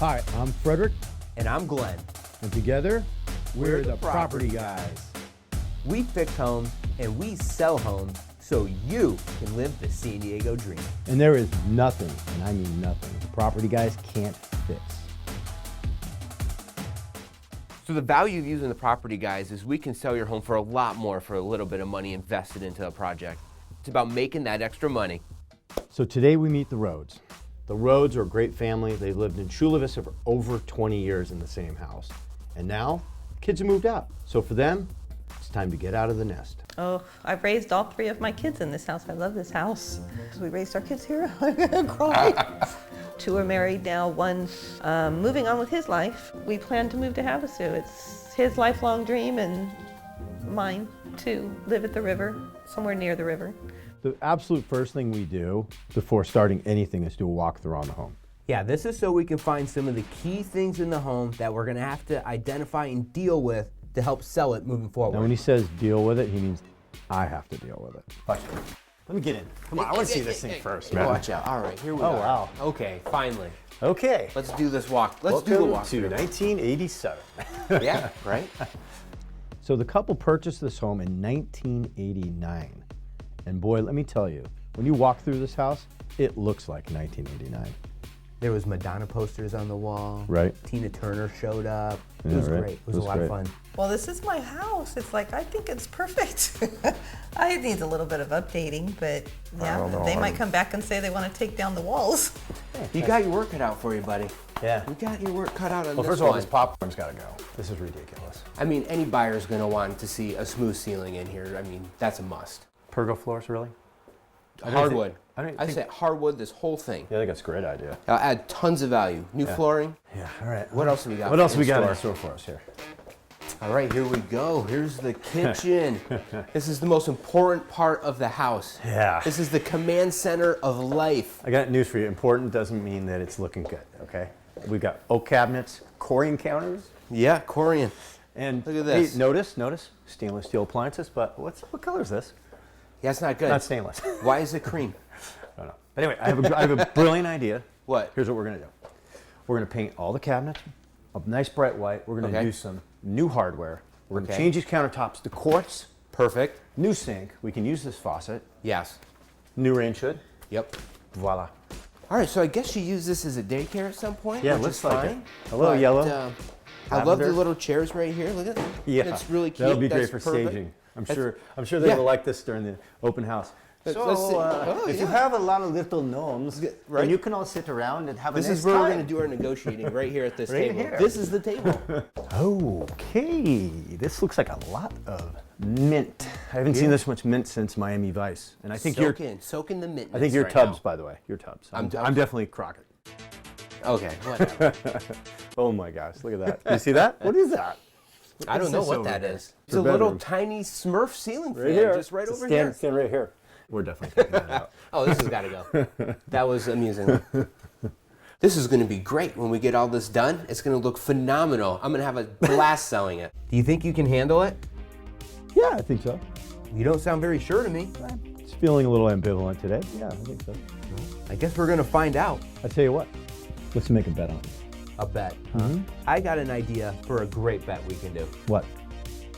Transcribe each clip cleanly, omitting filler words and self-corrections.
Hi, I'm Frederick. And I'm Glenn. And together, we're the Property Guys. We fix homes and we sell homes so you can live the San Diego dream. And there is nothing, and I mean nothing, the Property Guys can't fix. So the value of using the Property Guys is we can sell your home for a lot more for a little bit of money invested into a project. It's about making that extra money. So today we meet the Rhodes. The Rhodes are a great family. They've lived in Chula Vista for over 20 years in the same house. And now, kids have moved out. So for them, it's time to get out of the nest. Oh, I've raised all three of my kids in this house. I love this house. We raised our kids here. I'm gonna cry. Two are married now. One's moving on with his life. We plan to move to Havasu. It's his lifelong dream and mine to live at the river, somewhere near the river. The absolute first thing we do before starting anything is do a walkthrough on the home. Yeah, this is so we can find some of the key things in the home that we're gonna have to identify and deal with to help sell it moving forward. Now when he says deal with it, he means I have to deal with it. Watch it. Let me get in. Come on, I want to see this thing first, man. Watch out. All right, here we go. Oh, wow. Okay, finally. Okay. Let's do this walk. Let's do the walk. To 1987. Yeah, right? So the couple purchased this home in 1989. And boy, let me tell you, when you walk through this house, it looks like 1989. There was Madonna posters on the wall. Right. Tina Turner showed up. Yeah, It was right. great. It was a lot of fun. Well, this is my house. It's like, I think it's perfect. It needs a little bit of updating, but yeah, they might come back and say they want to take down the walls. You got your work cut out for you, buddy. Yeah. You got your work cut out on Well, this first of all, one. this popcorn's got to go. This is ridiculous. I mean, any buyer's going to want to see a smooth ceiling in here. I mean, that's a must. Pergo floors, really? Hardwood. I say hardwood, this whole thing. Yeah, I think that's a great idea. I'll add tons of value. New flooring. Yeah, all right. What else have we got? What else in we got store? in store for us here? All right, here we go. Here's the kitchen. This is the most important part of the house. Yeah. This is the command center of life. I got news for you. Important doesn't mean that it's looking good, okay? We've got oak cabinets, Corian counters. Yeah, Corian. And look at this. Hey, notice, stainless steel appliances, but what color is this? Yeah, it's not good. Not stainless. Why is it cream? I don't know. But anyway, I have a brilliant idea. What? Here's what we're gonna do. We're gonna paint all the cabinets a nice bright white. We're gonna do some new hardware. We're gonna change these countertops to quartz. Perfect. New sink. We can use this faucet. Yes. New range hood. Yep. Voila. All right, so I guess you use this as a daycare at some point, Yeah, which looks is like fine. it. A little yellow. I love the Lavender. little chairs right here. Look at that. Yeah, It's really cute. that'll be That's great for perfect. staging. I'm sure they will like this during the open house. Let's see. If you have a lot of little gnomes, right. then you can all sit around and have This a nice is where time. we're going to do our negotiating, right here at this Right table. here. This is the table. Okay, this looks like a lot of mint. I haven't seen this much mint since Miami Vice, and I think Soak in the mint. I think you're Tubbs, by the way. You're Tubbs. I'm definitely Crockett. Okay, whatever. Oh my gosh, look at that. Do you see that? What is that? I don't know what over that there? is. It's a little bedrooms. tiny Smurf ceiling fan, Right here. just right over stand, here. Stand right here. We're definitely taking that out. Oh, this has got to go. That was amusing. This is going to be great when we get all this done. It's going to look phenomenal. I'm going to have a blast selling it. Do you think you can handle it? Yeah, I think so. You don't sound very sure to me. Just feeling a little ambivalent today. Yeah, I think so. I guess we're going to find out. I tell you what, let's make a bet on it. A bet, huh? I got an idea for a great bet we can do. What?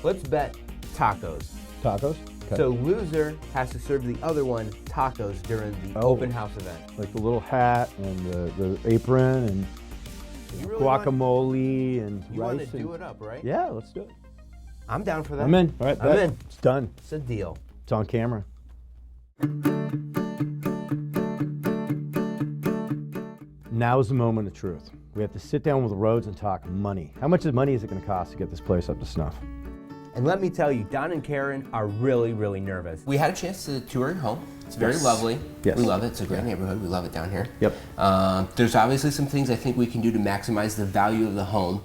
Let's bet tacos. Tacos? Okay. So loser has to serve the other one tacos during the open house event. Like the little hat and the apron and You really guacamole and You rice. want to do it up, right? Yeah, let's do it. I'm down for that. I'm in. All right, I'm bet. in. It's done. It's a deal. It's on camera. Now is the moment of truth. We have to sit down with the Rhodes and talk money. How much money is it going to cost to get this place up to snuff? And let me tell you, Don and Karen are really, really nervous. We had a chance to tour your home. It's very lovely. Yes. We love it. It's a great neighborhood. We love it down here. Yep. There's obviously some things I think we can do to maximize the value of the home.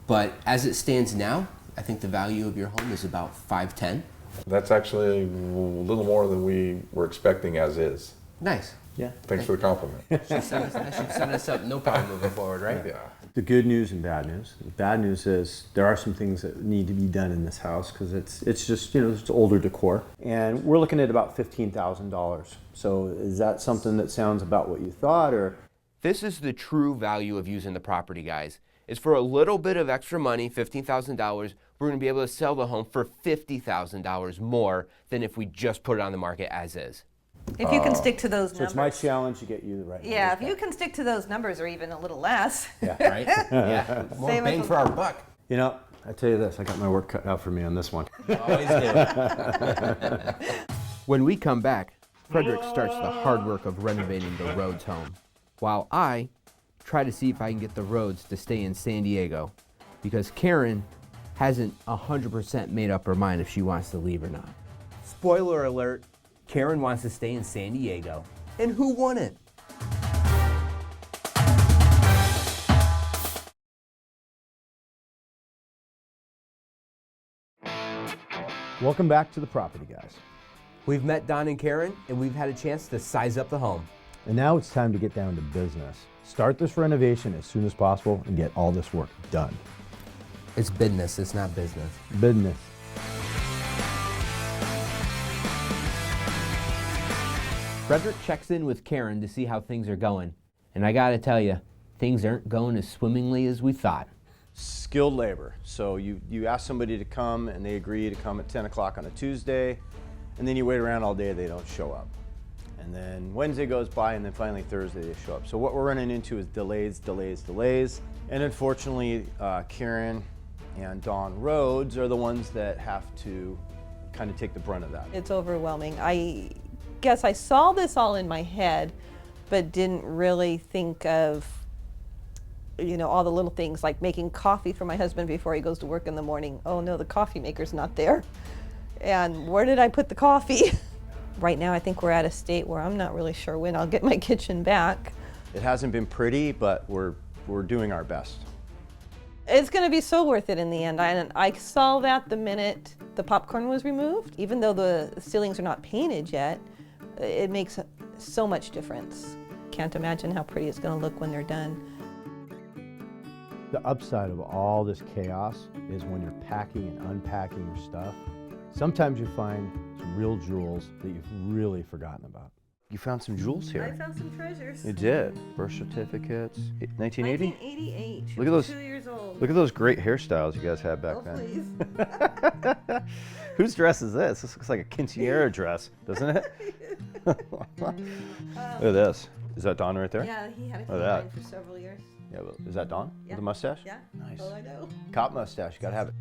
But as it stands now, I think the value of your home is about $510,000. That's actually a little more than we were expecting as is. Nice. Yeah. Thanks for the compliment. That should set us up no problem moving forward, right? Yeah. The good news and bad news. The bad news is there are some things that need to be done in this house because it's just, it's older decor. And we're looking at about $15,000. So is that something that sounds about what you thought, or This is the true value of using the property, guys. It's for a little bit of extra money, $15,000, we're gonna be able to sell the home for $50,000 more than if we just put it on the market as is. If you can stick to those So numbers. it's my challenge to get you the right Yeah, if numbers you can stick to those numbers or even a little less. back. Right? Yeah, more Same bang as- for our buck. You know, I tell you this, I got my work cut out for me on this one. Always do. When we come back, Frederick starts the hard work of renovating the Rhodes home, while I try to see if I can get the Rhodes to stay in San Diego, because Karen hasn't 100% made up her mind if she wants to leave or not. Spoiler alert, Karen wants to stay in San Diego. And who wouldn't? Welcome back to the Property Guys. We've met Don and Karen, and we've had a chance to size up the home. And now it's time to get down to business. Start this renovation as soon as possible and get all this work done. It's business, it's not business. Business. Frederick checks in with Karen to see how things are going. And I gotta tell you, things aren't going as swimmingly as we thought. Skilled labor. So you ask somebody to come and they agree to come at 10 o'clock on a Tuesday, and then you wait around all day, they don't show up. And then Wednesday goes by, and then finally Thursday they show up. So what we're running into is delays. And unfortunately, Karen and Dawn Rhodes are the ones that have to kind of take the brunt of that. It's overwhelming. I guess I saw this all in my head, but didn't really think of, you know, all the little things like making coffee for my husband before he goes to work in the morning. Oh no, the coffee maker's not there. And where did I put the coffee? Right now I think we're at a state where I'm not really sure when I'll get my kitchen back. It hasn't been pretty, but we're doing our best. It's going to be so worth it in the end. I saw that the minute the popcorn was removed. Even though the ceilings are not painted yet, it makes so much difference. Can't imagine how pretty it's going to look when they're done. The upside of all this chaos is when you're packing and unpacking your stuff, sometimes you find some real jewels that you've really forgotten about. You found some jewels here. found some treasures. You did. Birth certificates. 1980? 1988. Look at those. 2 years old. Look at those great hairstyles you guys had back Oh, then. please. Whose dress is this? This looks like a quinceañera dress, doesn't it? Look at this. Is that Dawn right there? Yeah, he had a Look at canine for several years. Yeah, well, is that Dawn? Yeah. With the mustache? Yeah. Nice. Oh, I know. Cop mustache, you gotta have it.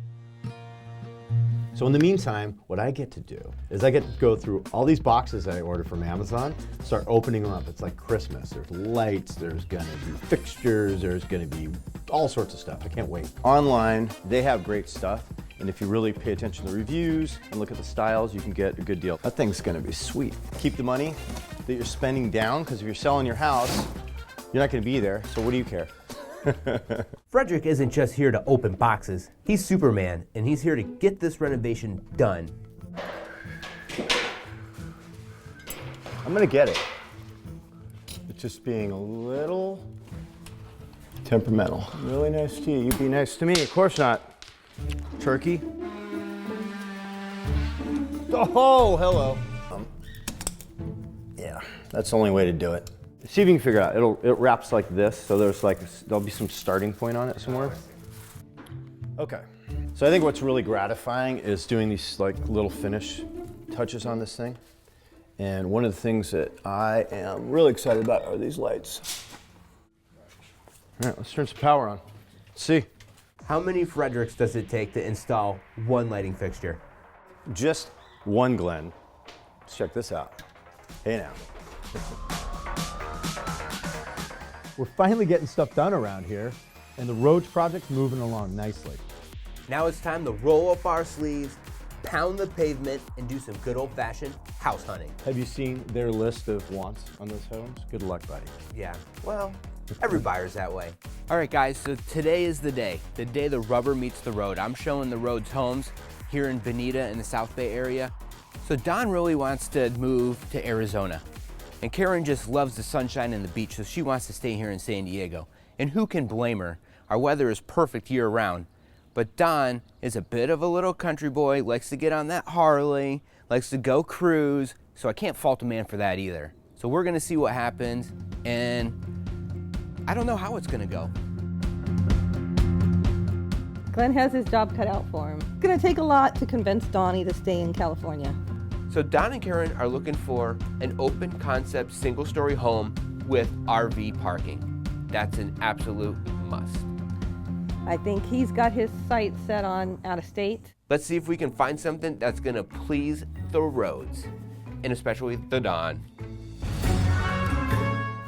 So in the meantime, what I get to do is I get to go through all these boxes that I ordered from Amazon, start opening them up. It's like Christmas. There's lights, there's gonna be fixtures, there's gonna be all sorts of stuff. I can't wait. Online, they have great stuff. And if you really pay attention to the reviews and look at the styles, you can get a good deal. That thing's gonna be sweet. Keep the money that you're spending down, because if you're selling your house, you're not gonna be there, so what do you care? Frederick isn't just here to open boxes. He's Superman, and he's here to get this renovation done. I'm gonna get it. It's just being a little temperamental. Really nice to you. You'd be nice to me. Of course not. Turkey. Oh, hello. Yeah, that's the only way to do it. See if you can figure it out. It wraps like this, so there'll be some starting point on it somewhere. Okay. So I think what's really gratifying is doing these like little finish touches on this thing. And one of the things that I am really excited about are these lights. All right, let's turn some power on. Let's see. How many Fredericks does it take to install one lighting fixture? Just one, Glenn. Let's check this out. Hey now. We're finally getting stuff done around here, and the Rhodes project's moving along nicely. Now it's time to roll up our sleeves, pound the pavement, and do some good old-fashioned house hunting. Have you seen their list of wants on those homes? Good luck, buddy. Yeah, well, every buyer's that way. All right, guys, so today is the day the rubber meets the road. I'm showing the Rhodes homes here in Bonita in the South Bay area. So Don really wants to move to Arizona. And Karen just loves the sunshine and the beach, so she wants to stay here in San Diego. And who can blame her? Our weather is perfect year-round. But Don is a bit of a little country boy, likes to get on that Harley, likes to go cruise, so I can't fault a man for that either. So we're gonna see what happens, and I don't know how it's gonna go. Glenn has his job cut out for him. It's gonna take a lot to convince Donnie to stay in California. So Don and Karen are looking for an open concept single-story home with RV parking. That's an absolute must. I think he's got his sights set on out of state. Let's see if we can find something that's gonna please the Rhodes, and especially the Don.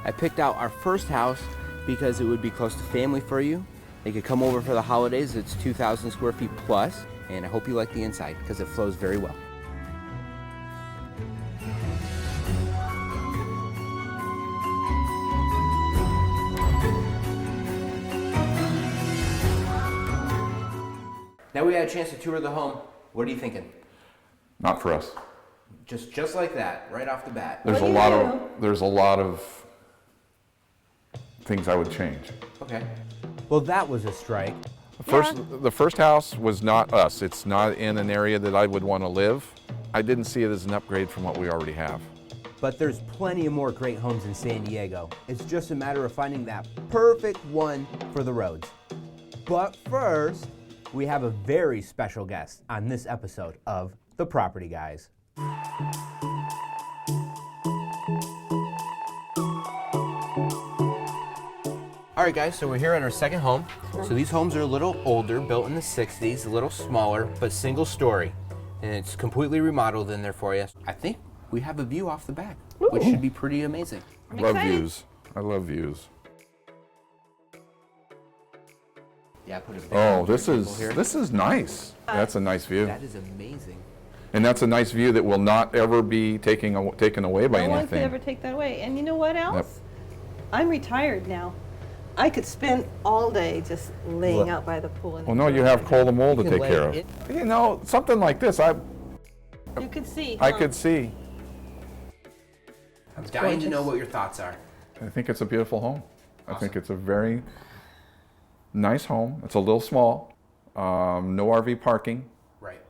I picked out our first house because it would be close to family for you. They could come over for the holidays. It's 2,000 square feet plus, and I hope you like the inside because it flows very well. Now we had a chance to tour the home. What are you thinking? Not for us. Just like that, right off the bat. There's What a do lot you of there's a lot of things I would change. Okay. Well, that was a strike. The first house was not us. It's not in an area that I would want to live. I didn't see it as an upgrade from what we already have. But there's plenty of more great homes in San Diego. It's just a matter of finding that perfect one for the Rhodes. But first, we have a very special guest on this episode of The Property Guys. All right, guys, so we're here in our second home. So these homes are a little older, built in the 60s, a little smaller, but single story. And it's completely remodeled in there for you. I think we have a view off the back, which should be pretty amazing. I'm Love excited. views. I love views. Yeah, I put a big Oh, this here. this is nice. That's a nice view. That is amazing. And that's a nice view that will not ever be taken away by No one anything. could ever take that away. And you know what else? I'm retired now. I could spend all day just laying out by the pool. And Well, no, you have Cole the Mole to can take lay care of. it- You know, something like this, I You could see. could see. I'm dying to know gorgeous. what your thoughts are. I think it's a beautiful home. I think Awesome. it's a very nice home. It's a little small. No RV parking. Right.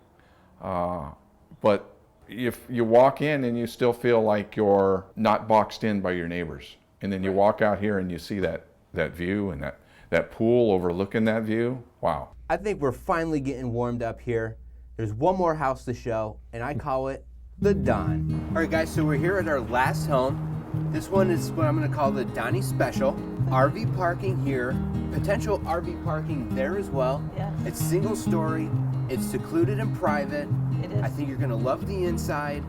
But if you walk in and you still feel like you're not boxed in by your neighbors, and then you walk out here and you see that view and that pool overlooking that view, wow. I think we're finally getting warmed up here. There's one more house to show, and I call it the Don. All right, guys, so we're here at our last home. This one is what I'm going to call the Donnie Special. RV parking here, potential RV parking there as well. Yeah. It's single story, it's secluded and private. It is. I think you're going to love the inside,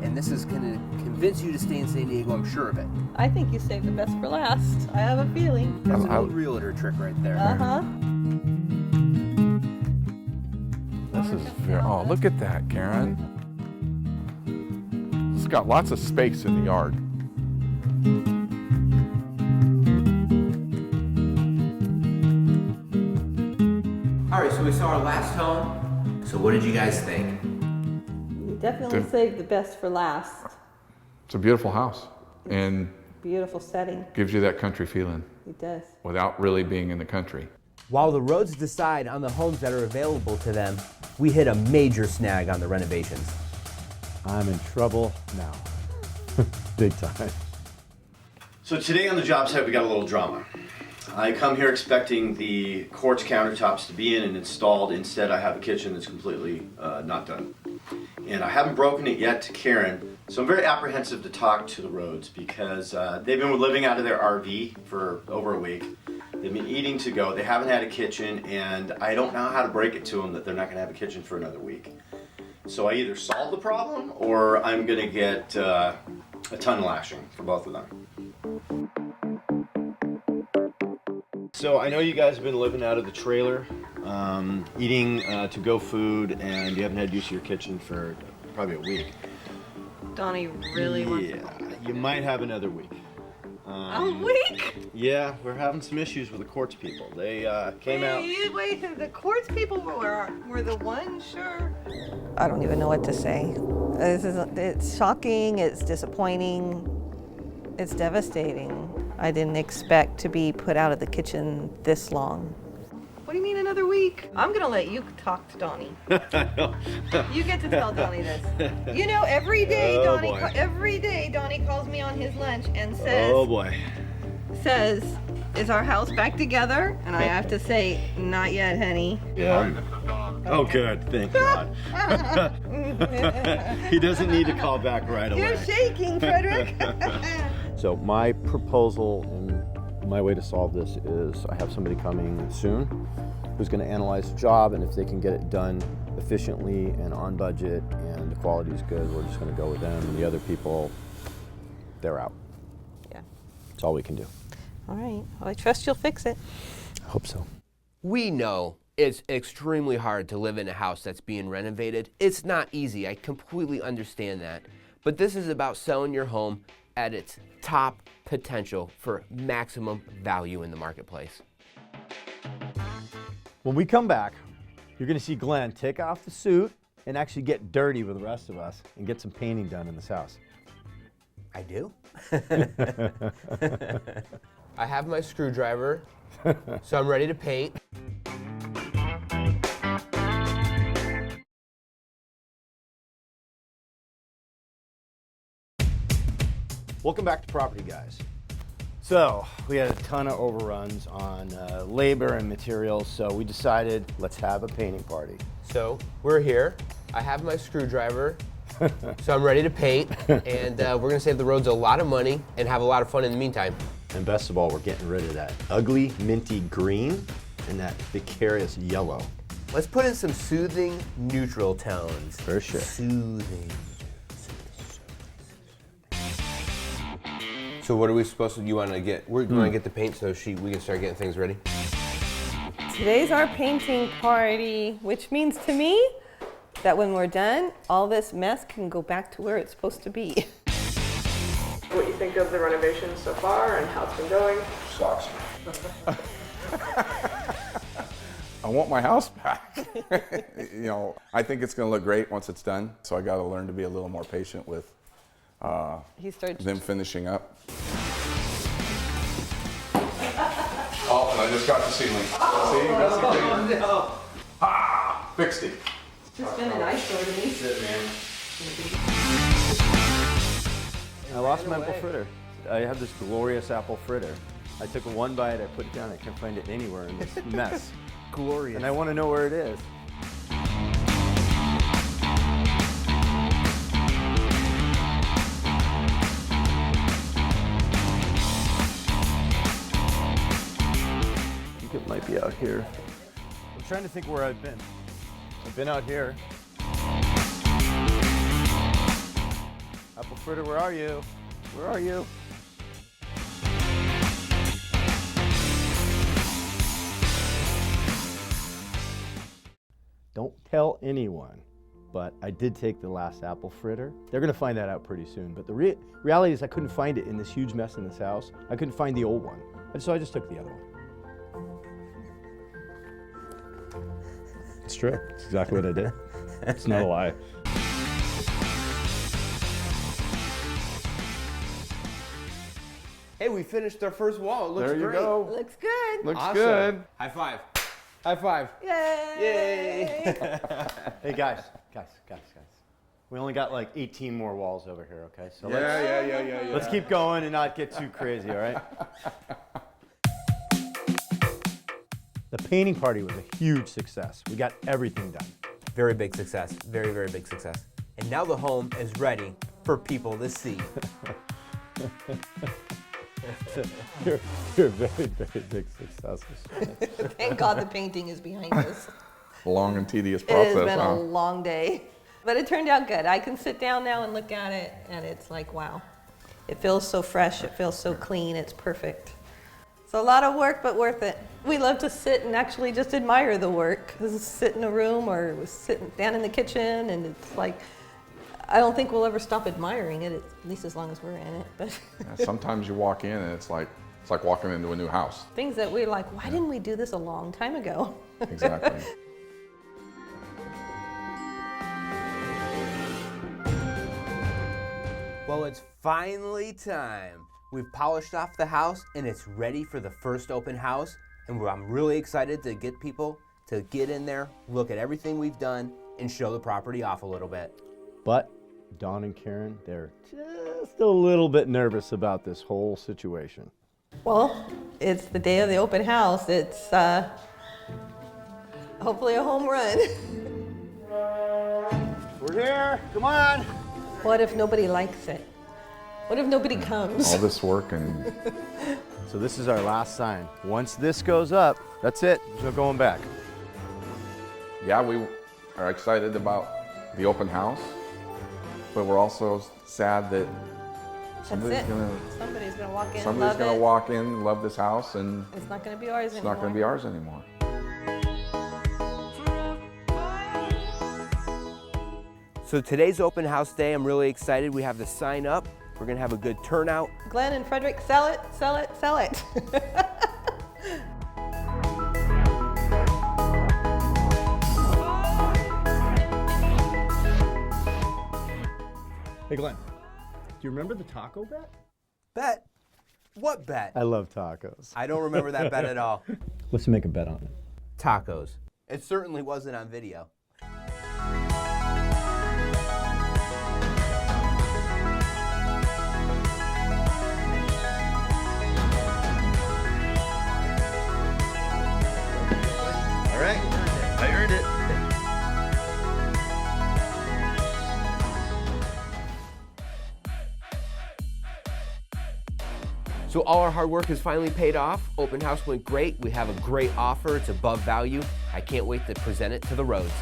and this is going to convince you to stay in San Diego, I'm sure of it. I think you saved the best for last. I have a feeling. That's an old realtor trick right there. Uh-huh. This is very, oh, look at that, Karen. It's got lots of space in the yard. All right, so we saw our last home. So what did you guys think? You definitely saved the best for last. It's a beautiful house and Beautiful setting. gives you that country feeling It does. without really being in the country. While the Rhodes decide on the homes that are available to them, we hit a major snag on the renovations. I'm in trouble now. Big time. So today on the job site we got a little drama. I come here expecting the quartz countertops to be in and installed. Instead I have a kitchen that's completely not done. And I haven't broken it yet to Karen, so I'm very apprehensive to talk to the Rhodes because they've been living out of their RV for over a week. They've been eating to go, they haven't had a kitchen, and I don't know how to break it to them that they're not gonna have a kitchen for another week. So I either solve the problem or I'm gonna get a ton of lashing for both of them. So I know you guys have been living out of the trailer, eating to-go food, and you haven't had use of your kitchen for probably a week. Donnie really wants Yeah, you might have another week. a week? Yeah, we're having some issues with the quartz people. They came out. Wait, the quartz people were the ones, sure. I don't even know what to say. It's shocking, it's disappointing, it's devastating. I didn't expect to be put out of the kitchen this long. What do you mean another week? I'm gonna let you talk to Donnie. You get to tell Donnie this. You know, every day Oh, Donnie calls me on his lunch and says, Oh boy. says, Is our house back together? And I have to say, not yet, honey. Yeah. Oh, good. Thank God. He doesn't need to call back right away. You're shaking, Frederick. So my proposal and my way to solve this is I have somebody coming soon who's going to analyze the job, and if they can get it done efficiently and on budget and the quality is good, we're just going to go with them. And the other people, they're out. Yeah. That's all we can do. All right. Well, I trust you'll fix it. I hope so. We know it's extremely hard to live in a house that's being renovated. It's not easy. I completely understand that. But this is about selling your home at its top potential for maximum value in the marketplace. When we come back, you're going to see Glenn take off the suit and actually get dirty with the rest of us and get some painting done in this house. I do. I have my screwdriver, so I'm ready to paint. Welcome back to Property Guys. So we had a ton of overruns on labor and materials, so we decided let's have a painting party. So we're here. I have my screwdriver, so I'm ready to paint, and we're gonna save the Rhodes a lot of money and have a lot of fun in the meantime. And best of all, we're getting rid of that ugly minty green and that vicarious yellow. Let's put in some soothing neutral tones. For sure. Soothing. So what are we supposed to, you want to get the paint so we can start getting things ready? Today's our painting party, which means to me that when we're done, all this mess can go back to where it's supposed to be. What you think of the renovations so far and how it's been going? Sucks. I want my house back. You know, I think it's going to look great once it's done, so I got to learn to be a little more patient with them finishing up. Oh, and I just got the ceiling. See, that's the thing. No. Ah, fixed it. It's just been an eyesore to me. That's it, man. I lost my apple fritter. I have this glorious apple fritter. I took one bite, I put it down, I can't find it anywhere in this mess. Glorious. And I want to know where it is. I think it might be out here. I'm trying to think where I've been. I've been out here. Apple fritter, where are you? Where are you? Don't tell anyone, but I did take the last apple fritter. They're gonna find that out pretty soon, but the reality is I couldn't find it in this huge mess in this house. I couldn't find the old one, and so I just took the other one. It's true. It's exactly what I did. It's not a lie. Hey, we finished our first wall. It looks There you great. go. Looks good. Looks Awesome. good. High five. High five. Yay! Hey guys. We only got like 18 more walls over here, okay? So Yeah. let's keep going and not get too crazy, all right? The painting party was a huge success. We got everything done. Very big success. Very, very big success. And now the home is ready for people to see. You're very, very big success. Thank God the painting is behind us. Long and tedious It has process, been huh? a long day, but it turned out good. I can sit down now and look at it, and it's like, wow. It feels so fresh. It feels so clean. It's perfect. It's a lot of work, but worth it. We love to sit and actually just admire the work. Sit in a room or sit down in the kitchen, and it's like, I don't think we'll ever stop admiring it, at least as long as we're in it. But Yeah, sometimes you walk in and it's like walking into a new house. things that we're like, why didn't we do this a long time ago? Exactly. Well, it's finally time. We've polished off the house and it's ready for the first open house. And I'm really excited to get people to get in there, look at everything we've done, and show the property off a little bit. But Dawn and Karen, they're just a little bit nervous about this whole situation. Well, it's the day of the open house. It's hopefully a home run. We're here, come on. What if nobody likes it? What if nobody comes? All this work and So this is our last sign. Once this goes up, that's it, there's no going back. yeah, we are excited about the open house, but we're also sad that somebody's it. gonna Somebody's gonna walk in, love this house, and It's not gonna be ours it's anymore. not gonna be ours anymore. So today's open house day, I'm really excited. We have the sign up. We're gonna have a good turnout. Glenn and Frederick, sell it, sell it, sell it. Hey Glenn, do you remember the taco bet? Bet? What bet? I love tacos. I don't remember that bet at all. Let's make a bet on it. Tacos. It certainly wasn't on video. All right, I earned it. So all our hard work has finally paid off. Open house went great. We have a great offer. It's above value. I can't wait to present it to the Rhodes.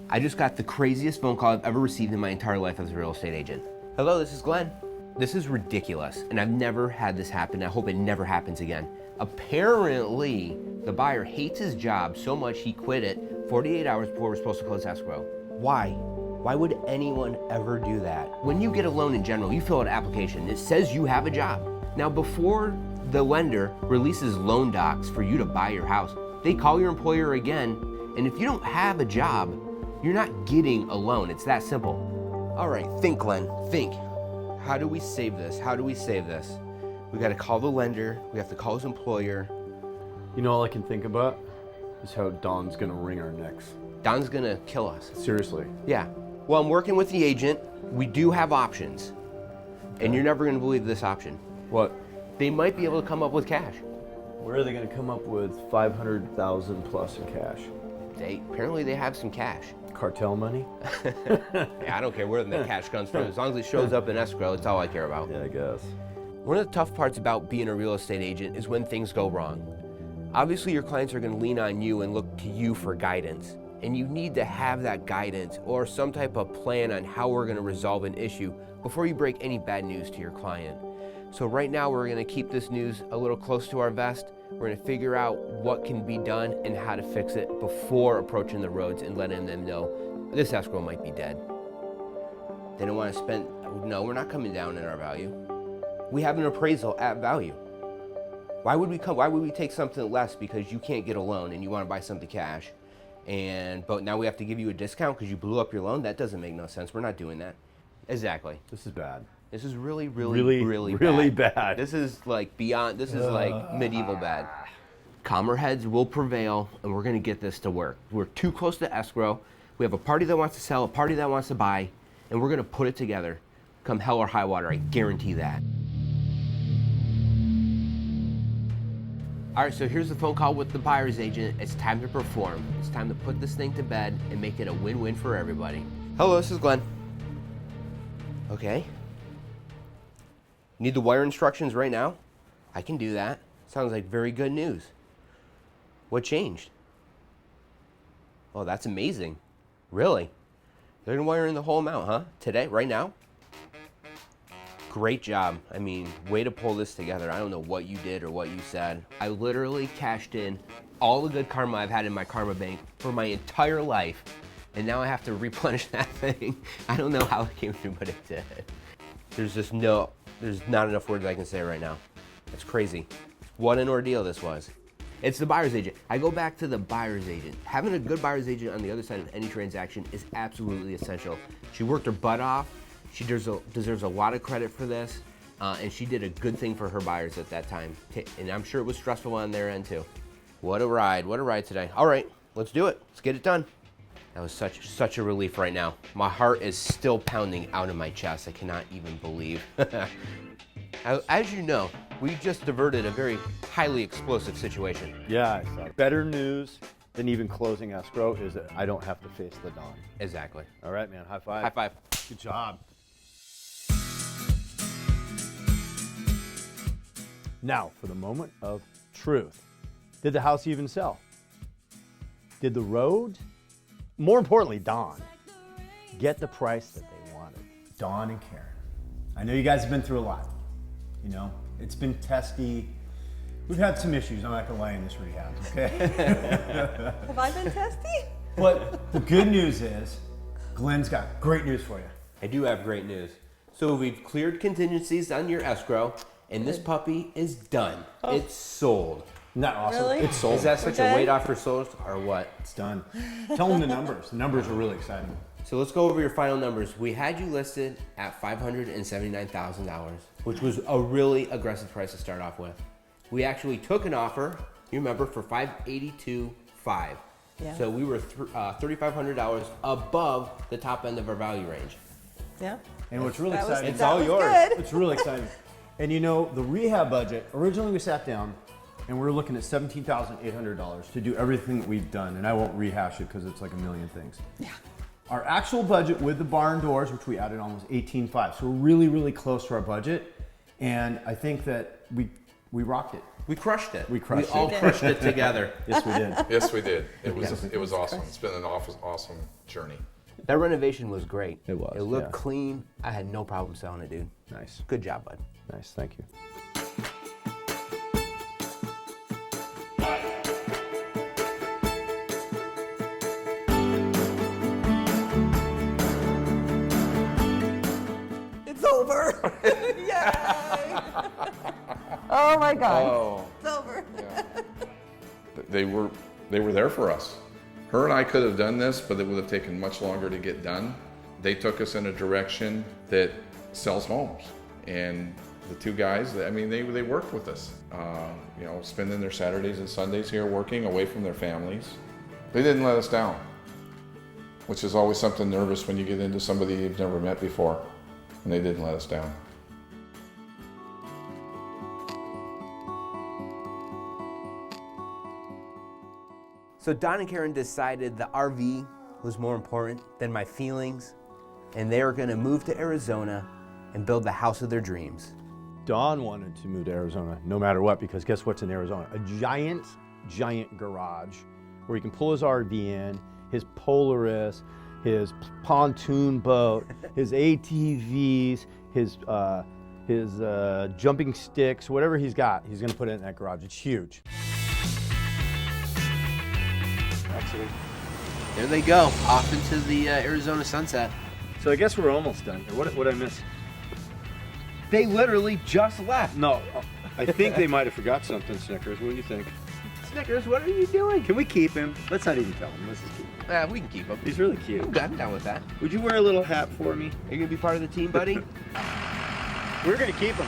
I just got the craziest phone call I've ever received in my entire life as a real estate agent. Hello, this is Glenn. This is ridiculous, and I've never had this happen. I hope it never happens again. Apparently, the buyer hates his job so much he quit it 48 hours before we're supposed to close escrow. Why? Why would anyone ever do that? When you get a loan in general, you fill out an application. It says you have a job. Now, before the lender releases loan docs for you to buy your house, they call your employer again, and if you don't have a job, you're not getting a loan. It's that simple. All right, think, Glenn, think. How do we save this? How do we save this? We gotta call the lender, we have to call his employer. You know all I can think about is how Dawn's gonna wring our necks. Don's gonna kill us. Seriously. Yeah. Well, I'm working with the agent. We do have options. And you're never gonna believe this option. What? They might be able to come up with cash. Where are they gonna come up with 500,000 plus in cash? Apparently they have some cash. Cartel money? Yeah, I don't care where the cash comes from. As long as it shows up in escrow, that's all I care about. Yeah, I guess. One of the tough parts about being a real estate agent is when things go wrong. Obviously, your clients are going to lean on you and look to you for guidance. And you need to have that guidance or some type of plan on how we're going to resolve an issue before you break any bad news to your client. So right now, we're going to keep this news a little close to our vest. We're going to figure out what can be done and how to fix it before approaching the Rhodes and letting them know this escrow might be dead. They don't want to spend, no, we're not coming down in our value. We have an appraisal at value. Why would we take something less because you can't get a loan and you want to buy something cash? But now we have to give you a discount because you blew up your loan? That doesn't make no sense. We're not doing that. Exactly. This is bad. This is really bad. This is like beyond, this is like medieval bad. Calmer heads will prevail and we're gonna get this to work. We're too close to escrow. We have a party that wants to sell, a party that wants to buy, and we're gonna put it together. Come hell or high water, I guarantee that. All right, so here's the phone call with the buyer's agent. It's time to perform. It's time to put this thing to bed and make it a win-win for everybody. Hello, this is Glenn. Okay. Need the wire instructions right now? I can do that. Sounds like very good news. What changed? Oh, that's amazing. Really? They're gonna wire in the whole amount, huh? Today, right now? Great job. I mean, way to pull this together. I don't know what you did or what you said. I literally cashed in all the good karma I've had in my karma bank for my entire life, and now I have to replenish that thing. I don't know how it came through, but it did. There's not enough words I can say right now. It's crazy. What an ordeal this was. It's the buyer's agent. I go back to the buyer's agent. Having a good buyer's agent on the other side of any transaction is absolutely essential. She worked her butt off. She deserves a lot of credit for this, and she did a good thing for her buyers at that time. And I'm sure it was stressful on their end too. What a ride today. All right, let's do it. Let's get it done. That was such a relief right now. My heart is still pounding out of my chest. I cannot even believe. As you know, we just diverted a very highly explosive situation. Yeah, I saw. Better news than even closing escrow is that I don't have to face the Don. Exactly. All right, man. High five. High five. Good job. Now, for the moment of truth. Did the house even sell? Did the road, more importantly, Don, get the price that they wanted? Don and Karen, I know you guys have been through a lot. You know, it's been testy. We've had some issues, I'm not gonna lie, in this rehab, okay? Have I been testy? But the good news is, Glenn's got great news for you. I do have great news. So we've cleared contingencies on your escrow, and this puppy is done. It's sold. Isn't that awesome? Really? It's sold. Is that such a weight off your shoulders, or what? It's done. Tell them the numbers. The numbers are really exciting. So let's go over your final numbers. We had you listed at $579,000, which was a really aggressive price to start off with. We actually took an offer, you remember, for $582,500. Yeah. So we were $3,500 above the top end of our value range. Yeah. And what's really That was- exciting, It's that all was yours. good. it's really exciting. And you know, the rehab budget, originally we sat down and we were looking at $17,800 to do everything that we've done. And I won't rehash it because it's like a million things. Yeah. Our actual budget with the barn doors, which we added on, was $18,500. So we're really, really close to our budget. And I think that we rocked it. We crushed it. We crushed We all it. crushed it together. Yes, we did. Yes, we did. It was awesome. It's been an awesome journey. That renovation was great. It was, It looked yeah. clean. I had no problem selling it, dude. Nice. Good job, bud. Nice. Thank you. It's over. Yay! Oh my God. Oh, It's over. they were there for us. Her and I could have done this, but it would have taken much longer to get done. They took us in a direction that sells homes, and the two guys, I mean, they worked with us. You know, spending their Saturdays and Sundays here working away from their families. They didn't let us down, which is always something nervous when you get into somebody you've never met before, and they didn't let us down. So Don and Karen decided the RV was more important than my feelings, and they were gonna move to Arizona and build the house of their dreams. Don wanted to move to Arizona no matter what, because guess what's in Arizona? A giant garage where he can pull his RV in, his Polaris, his pontoon boat, his ATVs, his jumping sticks, whatever he's got, he's gonna put it in that garage. It's huge. Excellent. There they go, off into the Arizona sunset. So I guess we're almost done here. What I miss? They literally just left. No, I think they might have forgot something, Snickers. What do you think? Snickers, what are you doing? Can we keep him? Let's not even tell him. Let's just keep him. We can keep them. He's really cute. I'm down with that. Would you wear a little hat for me? Are you gonna be part of the team, buddy? We're gonna keep him.